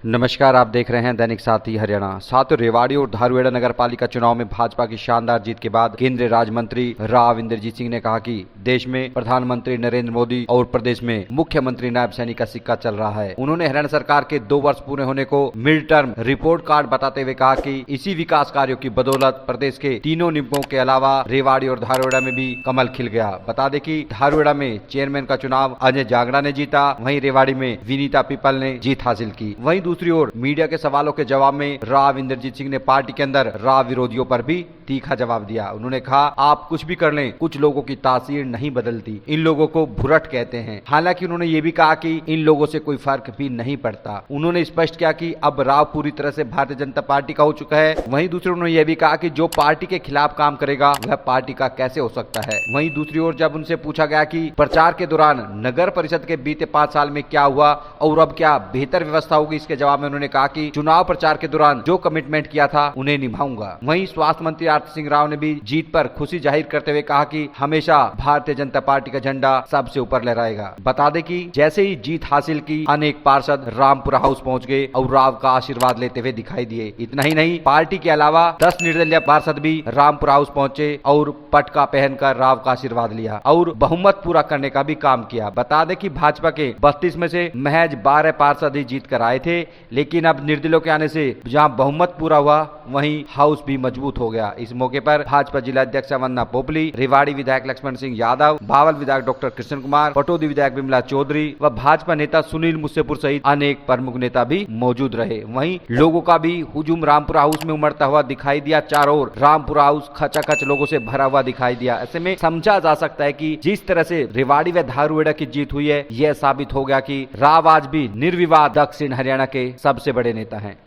नमस्कार, आप देख रहे हैं दैनिक साथी हरियाणा। साथियों, रेवाड़ी और धारूहेड़ा नगर पालिका चुनाव में भाजपा की शानदार जीत के बाद केंद्रीय राज्य मंत्री राव इंद्रजीत सिंह ने कहा कि देश में प्रधानमंत्री नरेंद्र मोदी और प्रदेश में मुख्यमंत्री नायब सैनी का सिक्का चल रहा है। उन्होंने हरियाणा सरकार के 2 वर्ष पूरे होने को मिड टर्म रिपोर्ट कार्ड बताते हुए कहा कि इसी विकास कार्यों की बदौलत प्रदेश के तीनों निगमों के अलावा रेवाड़ी और धारूहेड़ा में भी कमल खिल गया। बता दें कि धारूहेड़ा में चेयरमैन का चुनाव अजय जांगड़ा ने जीता, वहीं रेवाड़ी में विनीता पीपल ने जीत हासिल की। वहीं दूसरी ओर मीडिया के सवालों के जवाब में राव इंद्रजीत सिंह ने पार्टी के अंदर राव विरोधियों पर भी तीखा जवाब दिया। उन्होंने कहा, आप कुछ भी कर लें, कुछ लोगों की तासीर नहीं बदलती, इन लोगों को भुरट कहते हैं। हालांकि उन्होंने ये भी कहा कि इन लोगों से कोई फर्क भी नहीं पड़ता। उन्होंने स्पष्ट किया कि अब राव पूरी तरह से भारतीय जनता पार्टी का हो चुका है। वहीं दूसरी उन्होंने यह भी कहा कि जो पार्टी के खिलाफ काम करेगा वह पार्टी का कैसे हो सकता है। वहीं दूसरी ओर जब उनसे पूछा गया कि प्रचार के दौरान नगर परिषद के बीते 5 साल में क्या हुआ और अब क्या बेहतर व्यवस्था होगी, इसके जवाब में उन्होंने कहा कि चुनाव प्रचार के दौरान जो कमिटमेंट किया था उन्हें निभाऊंगा। वहीं स्वास्थ्य मंत्री आरती सिंह राव ने भी जीत पर खुशी जाहिर करते हुए कहा कि हमेशा भारतीय जनता पार्टी का झंडा सबसे ऊपर लहराएगा। बता दें कि जैसे ही जीत हासिल की, अनेक पार्षद रामपुरा हाउस पहुंच गए और राव का आशीर्वाद लेते हुए दिखाई दिए। इतना ही नहीं, पार्टी के अलावा 10 निर्दलीय पार्षद भी रामपुरा हाउस पहुंचे और पटका पहनकर राव का आशीर्वाद लिया और बहुमत पूरा करने का भी काम किया। बता दें कि भाजपा के 32 में से महज 12 पार्षद ही जीत कर आए थे, लेकिन अब निर्दलीयों के आने से जहां बहुमत पूरा हुआ, वहीं हाउस भी मजबूत हो गया। इस मौके पर भाजपा जिला अध्यक्ष वंदना पोपली, रेवाड़ी विधायक लक्ष्मण सिंह यादव, बावल विधायक डॉक्टर कृष्ण कुमार, पटौदी विधायक विमला चौधरी व भाजपा नेता सुनील मुसेपुर सहित अनेक प्रमुख नेता भी मौजूद रहे। वहीं लोगों का भी हुजूम रामपुरा हाउस में उमड़ता हुआ दिखाई दिया। चारों ओर रामपुरा हाउस खचाखच लोगों से भरा हुआ दिखाई दिया। ऐसे में समझा जा सकता है कि जिस तरह से रेवाड़ी व धारूहेड़ा की जीत हुई है, यह साबित हो गया कि राव आज भी निर्विवाद दक्षिण हरियाणा के सबसे बड़े नेता हैं।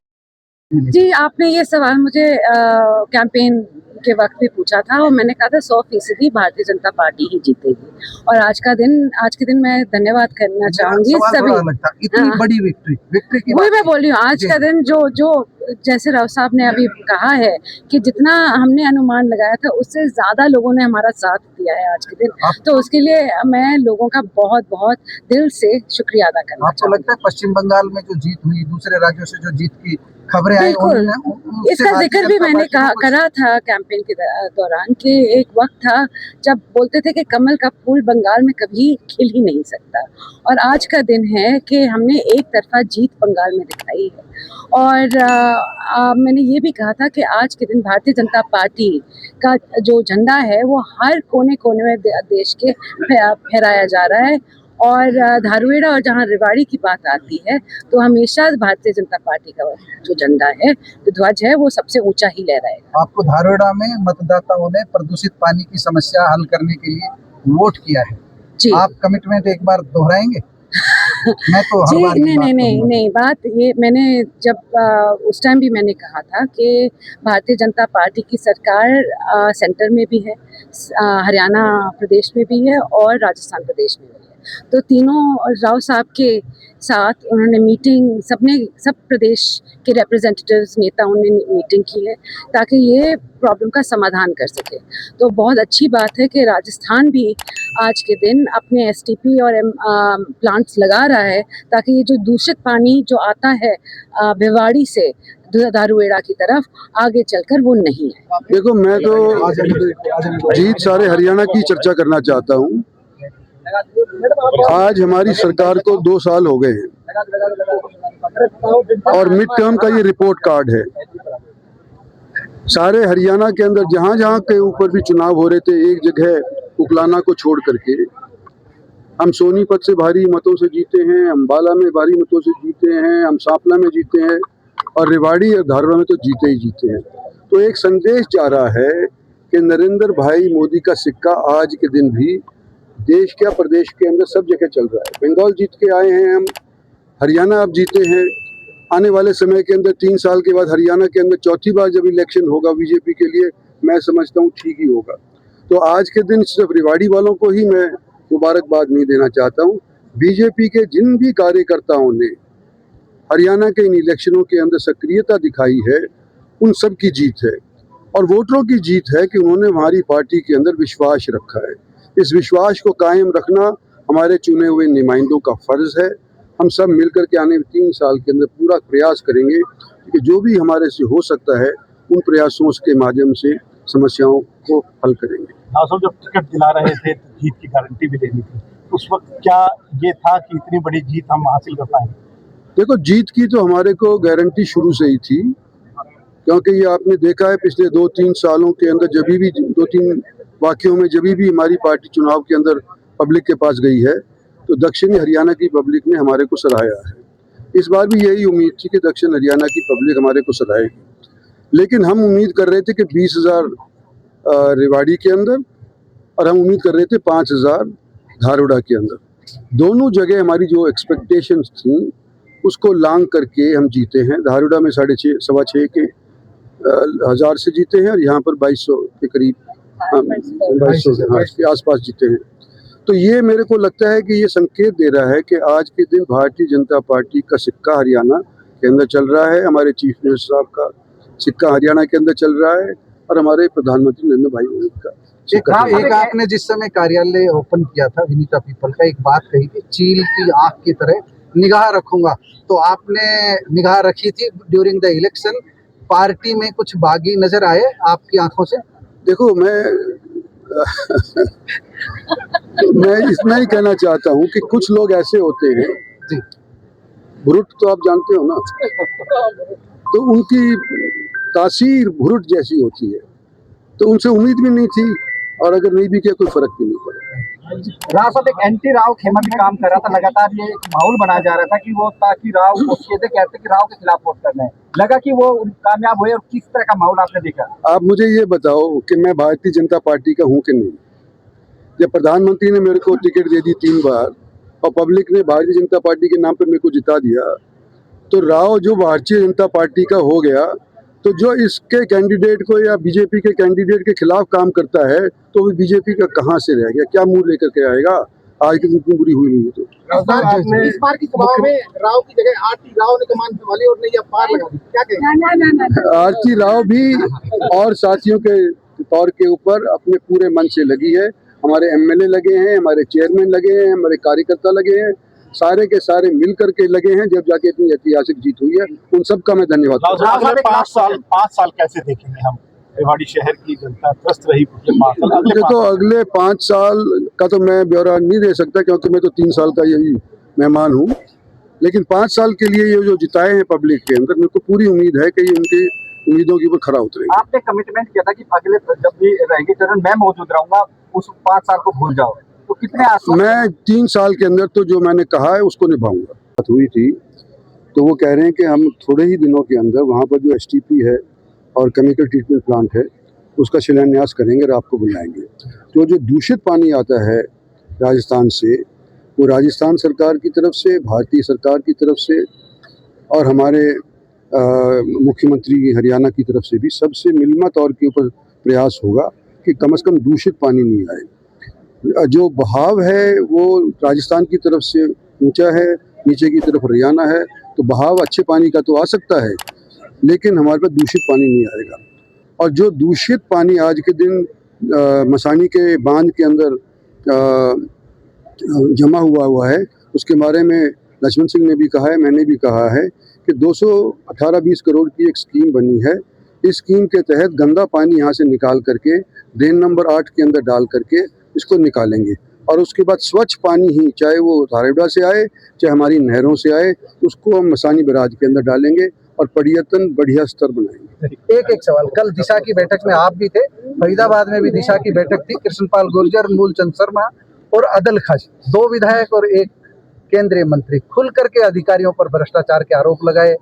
जी, आपने ये सवाल मुझे कैंपेन के वक्त भी पूछा था और मैंने कहा था 100% भारतीय जनता पार्टी ही जीतेगी। और आज के दिन मैं धन्यवाद करना चाहूंगी सभी। इतनी बड़ी विक्ट्री की वही मैं बोल रही हूँ, आज का दिन जो जैसे राव साहब ने अभी कहा है कि जितना हमने अनुमान लगाया था उससे ज्यादा लोगों ने हमारा साथ दिया है आज के दिन, तो उसके लिए मैं लोगों का बहुत बहुत दिल से शुक्रिया अदा करना आपको लगता है पश्चिम बंगाल में जो जीत हुई, दूसरे राज्यों से जो जीत की खबरें आई, इसका जिक्र भी मैंने करा था कैंपेन के दौरान कि एक वक्त था जब बोलते थे कि कमल का फूल बंगाल में कभी खिल ही नहीं सकता, और आज का दिन है कि हमने एक तरफा जीत बंगाल में दिखाई है। और मैंने ये भी कहा था कि आज के दिन भारतीय जनता पार्टी का जो झंडा है वो हर कोने कोने में देश के फहराया जा रहा है। और धारूहेड़ा और जहाँ रेवाड़ी की बात आती है तो हमेशा भारतीय जनता पार्टी का जो झंडा है, जो ध्वज है, वो सबसे ऊंचा ही लहराएगा। आपको धारूहेड़ा में मतदाताओं ने प्रदूषित पानी की समस्या हल करने के लिए वोट किया है जी, आप कमिटमेंट एक बार दोहराएंगे? मैं तो जी नहीं, बात ये मैंने जब उस टाइम भी मैंने कहा था कि भारतीय जनता पार्टी की सरकार सेंटर में भी है, हरियाणा प्रदेश में भी है और राजस्थान प्रदेश में भी है। तो तीनों राव साहब के साथ उन्होंने मीटिंग, सब प्रदेश के रिप्रेजेंटेटिव्स नेताओं ने मीटिंग की है ताकि ये प्रॉब्लम का समाधान कर सके। तो बहुत अच्छी बात है कि राजस्थान भी आज के दिन अपने एसटीपी और प्लांट्स लगा रहा है ताकि ये जो दूषित पानी जो आता है भिवाड़ी से धारूहेड़ा की तरफ, आगे चलकर वो नहीं है। देखो, मैं तो जीत सारे हरियाणा की चर्चा करना चाहता हूँ। आज हमारी सरकार को 2 साल हो गए हैं और मिड टर्म का ये रिपोर्ट कार्ड है। सारे हरियाणा के अंदर जहाँ जहाँ के ऊपर भी चुनाव हो रहे थे, एक जगह उकलाना को छोड़ करके हम सोनीपत से भारी मतों से जीते हैं, अम्बाला में भारी मतों से जीते हैं, हम सांपला में जीते हैं और रेवाड़ी और धारूहेड़ा में तो जीते ही जीते हैं। तो एक संदेश जा रहा है कि नरेंद्र भाई मोदी का सिक्का आज के दिन भी देश क्या प्रदेश के अंदर सब जगह चल रहा है। बंगाल जीत के आए हैं हम, हरियाणा अब जीते हैं। आने वाले समय के अंदर 3 साल के बाद हरियाणा के अंदर चौथी बार जब इलेक्शन होगा बीजेपी के लिए, मैं समझता हूँ ठीक ही होगा। तो आज के दिन सिर्फ रेवाड़ी वालों को ही मैं मुबारकबाद नहीं देना चाहता हूँ, बीजेपी के जिन भी कार्यकर्ताओं ने हरियाणा के इन इलेक्शनों के अंदर सक्रियता दिखाई है, उन सब की जीत है। और वोटरों की जीत है कि उन्होंने हमारी पार्टी के अंदर विश्वास रखा है। इस विश्वास को कायम रखना हमारे चुने हुए नुमाइंदों का फर्ज है। हम सब मिलकर के आने 3 साल के अंदर पूरा प्रयास करेंगे कि जो भी हमारे से हो सकता है उन प्रयासों के माध्यम से समस्याओं को हल करेंगे। साहब जब टिकट दिला रहे थे तो जीत की गारंटी भी देनी थी, उस वक्त क्या ये था कि इतनी बड़ी जीत हम हासिल कर पाएंगे? देखो, जीत की तो हमारे को गारंटी शुरू से ही थी, क्योंकि ये आपने देखा है पिछले 2-3 सालों के अंदर जब भी 2-3 वाक़ियों में जब भी हमारी पार्टी चुनाव के अंदर पब्लिक के पास गई है तो दक्षिणी हरियाणा की पब्लिक ने हमारे को सराहा है। इस बार भी यही उम्मीद थी कि दक्षिण हरियाणा की पब्लिक हमारे को सराहेगी, लेकिन हम उम्मीद कर रहे थे कि 20,000 रेवाड़ी के अंदर और हम उम्मीद कर रहे थे 5,000 धारूड़ा के अंदर। दोनों जगह हमारी जो एक्सपेक्टेशंस थी उसको लांग करके हम जीते हैं। धारूड़ा में 6.5 के हज़ार से जीते हैं और यहाँ पर 2200 के करीब 2200 के आसपास जीते हैं। तो ये मेरे को लगता है कि ये संकेत दे रहा है कि आज के दिन भारतीय जनता पार्टी का सिक्का हरियाणा के अंदर चल रहा है, हमारे चीफ मिनिस्टर साहब का सिक्का हरियाणा के अंदर चल रहा है और हमारे प्रधानमंत्री नरेंद्र भाई मोदी का एक आपने जिस समय कार्यालय ओपन किया था विनीता पीपल का, एक बात कही थी चील की आंख की तरह निगाह रखूंगा, तो आपने निगाह रखी थी ड्यूरिंग द इलेक्शन। पार्टी में कुछ बागी नजर आए आपकी आंखों से? देखो, मैं इतना ही कहना चाहता हूँ कि कुछ लोग ऐसे होते हैं जी, भुरुट तो आप जानते हो ना, तो उनकी तासीर भुरुट जैसी होती है, तो उनसे उम्मीद भी नहीं थी और अगर नहीं भी किया कोई फर्क भी नहीं पड़ा। राव साहब, एक एंटी राव खेमन भी काम कर रहा था, लगातार ये एक माहौल बनाया जा रहा था कि वो ताकि राव को सीधे कहते कि राव के खिलाफ वोट करना है, लगा कि वो कामयाब हुए और किस तरह का माहौल आपने देखा? आप मुझे ये बताओ कि मैं भारतीय जनता पार्टी का हूँ कि नहीं? जब प्रधानमंत्री ने मेरे को टिकट दे दी 3 बार और पब्लिक ने भारतीय जनता पार्टी के नाम पर मेरे को जिता दिया, तो राव जो भारतीय जनता पार्टी का हो गया, तो जो इसके कैंडिडेट को या बीजेपी के कैंडिडेट के खिलाफ काम करता है तो वो बीजेपी का कहाँ से रह गया, क्या मुंह लेकर के आएगा? आज की इतनी बुरी हुई नहीं है। तो इस बार की सभा में राव की जगह आरती राव ने कमान संभाली और नैया पार लगा दी, क्या कहें? आरती राव भी और साथियों के तौर के ऊपर अपने पूरे मन से लगी है। हमारे एमएलए लगे हैं, हमारे चेयरमैन लगे हैं, हमारे कार्यकर्ता लगे हैं, सारे के सारे मिल करके लगे हैं, जब जाके इतनी ऐतिहासिक जीत हुई है। उन सब का मैं धन्यवाद करता हूं। अगले 5 साल कैसे देखेंगे हम? रेवाड़ी शहर की जनता त्रस्त रही पिछले 5 साल। देखो, अगले 5 साल का तो मैं ब्यौरा नहीं दे सकता क्योंकि मैं तो 3 साल का यही मेहमान हूँ, लेकिन 5 साल के लिए ये जो जिताए हैं पब्लिक के अंदर, मेरे को पूरी उम्मीद है कि ये उनकी उम्मीदों के ऊपर खरा उतरेंगे। आपने कमिटमेंट किया था कि अगले जब भी रहेंगे चरण मैं मौजूद रहूंगा, उस 5 साल को भूल जाओ, तो कितने मैं 3 साल के अंदर तो जो मैंने कहा है उसको निभाऊंगा। बात हुई थी तो वो कह रहे हैं कि हम थोड़े ही दिनों के अंदर वहाँ पर जो एसटीपी है और केमिकल ट्रीटमेंट प्लांट है उसका शिलान्यास करेंगे और आपको बुलाएंगे। तो जो दूषित पानी आता है राजस्थान से, वो राजस्थान सरकार की तरफ से, भारतीय सरकार की तरफ से और हमारे मुख्यमंत्री हरियाणा की तरफ से भी सबसे मिलमा तौर के ऊपर प्रयास होगा कि कम से कम दूषित पानी नहीं आए। जो बहाव है वो राजस्थान की तरफ से ऊंचा है, नीचे की तरफ हरियाणा है, तो बहाव अच्छे पानी का तो आ सकता है लेकिन हमारे पास दूषित पानी नहीं आएगा। और जो दूषित पानी आज के दिन मसानी के बांध के अंदर जमा हुआ है, उसके बारे में लक्ष्मण सिंह ने भी कहा है, मैंने भी कहा है कि 218-20 करोड़ की एक स्कीम बनी है। इस स्कीम के तहत गंदा पानी यहाँ से निकाल करके ड्रेन नंबर 8 के अंदर डाल करके इसको निकालेंगे और उसके बाद स्वच्छ पानी ही, चाहे वो धारेड़ा से आए चाहे हमारी नहरों से आए, उसको हम मसानी बैराज के अंदर डालेंगे और पर्यटन बढ़िया स्तर बनाएंगे। एक सवाल, कल दिशा की बैठक में आप भी थे, फरीदाबाद में भी दिशा की बैठक थी, कृष्णपाल गुर्जर, मूलचंद शर्मा और अदल खाजी, 2 विधायक और 1 केंद्रीय मंत्री खुल करके अधिकारियों पर भ्रष्टाचार के आरोप लगाए।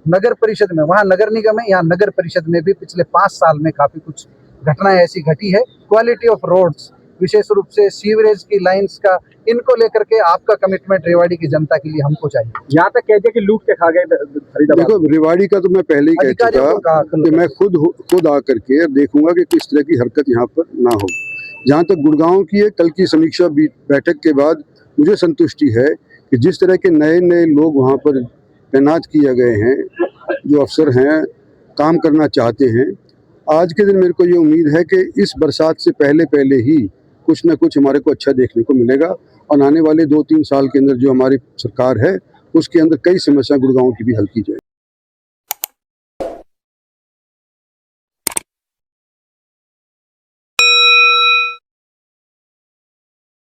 नगर परिषद में, वहाँ नगर निगम है, यहाँ नगर परिषद में भी पिछले 5 साल में काफी कुछ घटनाएं ऐसी घटी है। क्वालिटी ऑफ रोड्स, विशेष रूप से सीवरेज की लाइंस का, इनको लेकर के आपका कमिटमेंट रेवाड़ी की जनता के लिए हमको चाहिए। यहाँ तक कह दिया कि लूट के खा गए फरीदाबाद। देखो, रेवाड़ी का तो मैं पहले ही कह चुका कि मैं खुद आकर के देखूंगा कि किस तरह की हरकत यहाँ पर ना हो। जहाँ तक गुड़गांव की है, कल की समीक्षा बैठक के बाद मुझे संतुष्टि है कि जिस तरह के नए लोग वहाँ पर तैनात किए गए हैं, जो अफसर हैं, काम करना चाहते हैं, आज के दिन मेरे को ये उम्मीद है कि इस बरसात से पहले ही कुछ ना कुछ हमारे को अच्छा देखने को मिलेगा और आने वाले 2-3 साल के अंदर जो हमारी सरकार है उसके अंदर कई समस्या गुड़गांव की भी हल की जाए।